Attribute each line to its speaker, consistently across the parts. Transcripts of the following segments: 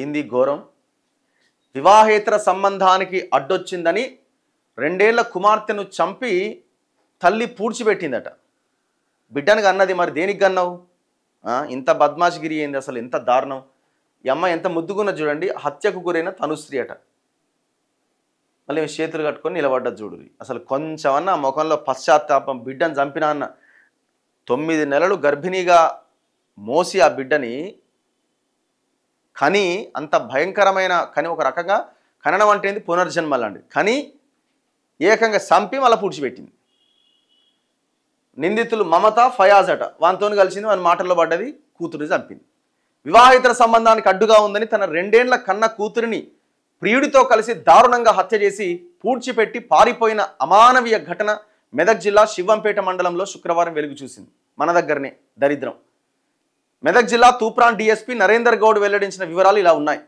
Speaker 1: ఏంది ఘోరం? వివాహేతర సంబంధానికి అడ్డొచ్చిందని 2 ఏళ్ల కుమార్తెను చంపి తల్లి పూడ్చిపెట్టిందట. బిడ్డను కన్నది, మరి దేనికి కన్నావు? ఇంత బద్మాష్గిరి ఏంది అసలు? ఎంత దారుణం! ఈ అమ్మాయి ఎంత ముద్దుగున్న చూడండి. హత్యకు గురైన తనుశ్రీ అట. మళ్ళీ చేతులు కట్టుకొని నిలబడ్డది చూడు. అసలు కొంచెమన్నా ముఖంలో పశ్చాత్తాపం. బిడ్డను చంపినా అన్న 9 నెలలు గర్భిణీగా మోసి ఆ బిడ్డని కని, అంత భయంకరమైన కని, ఒక రకంగా కనడం అంటే ఏంది? పునర్జన్మ లాంటి కని ఏకంగా చంపి మళ్ళీ పూడ్చిపెట్టింది. నిందితులు మమత, ఫయాజ్ అట. వానితో కలిసింది, వాని మాటల్లో పడ్డది, కూతురిని చంపింది. వివాహేతర సంబంధానికి అడ్డుగా ఉందని తన 2 ఏళ్ల కన్న కూతురిని ప్రియుడితో కలిసి దారుణంగా హత్య చేసి పూడ్చిపెట్టి పారిపోయిన అమానవీయ ఘటన మెదక్ జిల్లా శివంపేట మండలంలో శుక్రవారం వెలుగు చూసింది. మన దగ్గరనే దరిద్రం. మెదక్ జిల్లా తూప్రాన్ డీఎస్పీ నరేందర్ గౌడ్ వెల్లడించిన వివరాలు ఇలా ఉన్నాయి.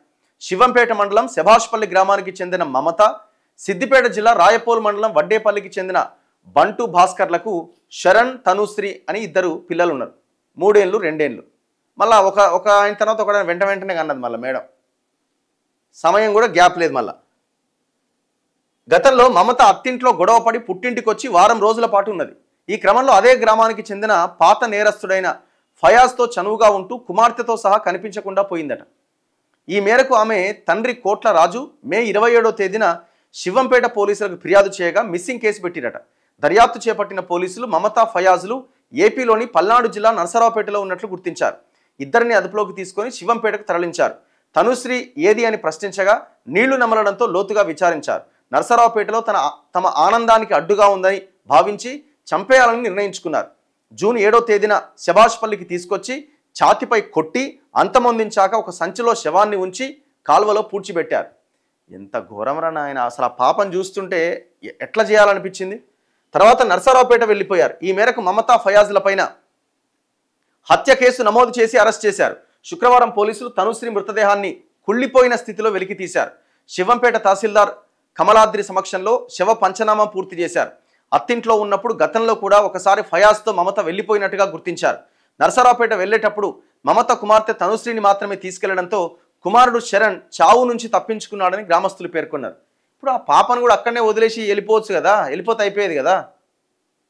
Speaker 1: శివంపేట మండలం శభాష్పల్లి గ్రామానికి చెందిన మమత, సిద్దిపేట జిల్లా రాయపోల్ మండలం వడ్డేపల్లికి చెందిన బంటు భాస్కర్లకు శరణ్, తనుశ్రీ అని 2 పిల్లలు ఉన్నారు. 3 ఏళ్ళు 2 ఏళ్ళు. మళ్ళీ ఒక ఆయన తర్వాత ఒక వెంటనే కన్నది మళ్ళీ మేడం. సమయం కూడా గ్యాప్ లేదు. మళ్ళా గతంలో మమత అత్తింట్లో గొడవపడి పుట్టింటికి వచ్చి వారం రోజుల పాటు ఉన్నది. ఈ క్రమంలో అదే గ్రామానికి చెందిన పాత నేరస్తుడైన ఫయాజ్తో చనువుగా ఉంటూ కుమార్తెతో సహా కనిపించకుండా పోయిందట. ఈ మేరకు ఆమె తండ్రి కోట్ల రాజు మే 27వ తేదీన శివంపేట పోలీసులకు ఫిర్యాదు చేయగా మిస్సింగ్ కేసు పెట్టిరట. దర్యాప్తు చేపట్టిన పోలీసులు మమతా, ఫయాజ్లు ఏపీలోని పల్నాడు జిల్లా నరసరావుపేటలో ఉన్నట్లు గుర్తించారు. 2ని అదుపులోకి తీసుకొని శివంపేటకు తరలించారు. తనుశ్రీ ఏది అని ప్రశ్నించగా నీళ్లు నమలడంతో లోతుగా విచారించారు. నరసరావుపేటలో తమ ఆనందానికి అడ్డుగా ఉందని భావించి చంపేయాలని నిర్ణయించుకున్నారు. జూన్ 7వ తేదీన శభాష్పల్లికి తీసుకొచ్చి ఛాతిపై కొట్టి అంతమొందించాక ఒక సంచిలో శవాన్ని ఉంచి కాల్వలో పూడ్చిపెట్టారు. ఎంత ఘోరమరా నాయన! అసలు ఆ పాపం చూస్తుంటే ఎట్లా చేయాలనిపించింది. తర్వాత నరసరావుపేట వెళ్ళిపోయారు. ఈ మేరకు మమతా, ఫయాజ్ల పైన హత్య కేసు నమోదు చేసి అరెస్ట్ చేశారు. శుక్రవారం పోలీసులు తనుశ్రీ మృతదేహాన్ని కుళ్ళిపోయిన స్థితిలో వెలికి తీశారు. శివంపేట తహసీల్దార్ కమలాద్రి సమక్షంలో శవ పంచనామా పూర్తి చేశారు. అత్తింట్లో ఉన్నప్పుడు గతంలో కూడా ఒకసారి ఫయాజ్తో మమత వెళ్ళిపోయినట్టుగా గుర్తించారు. నరసరావుపేట వెళ్లేటప్పుడు మమత కుమార్తె తనుశ్రీని మాత్రమే తీసుకెళ్లడంతో కుమారుడు శరణ్ చావు నుంచి తప్పించుకున్నాడని గ్రామస్తులు పేర్కొన్నారు. ఇప్పుడు ఆ పాపను కూడా అక్కడనే వదిలేసి వెళ్ళిపోవచ్చు కదా, వెళ్ళిపోతే అయిపోయేది కదా.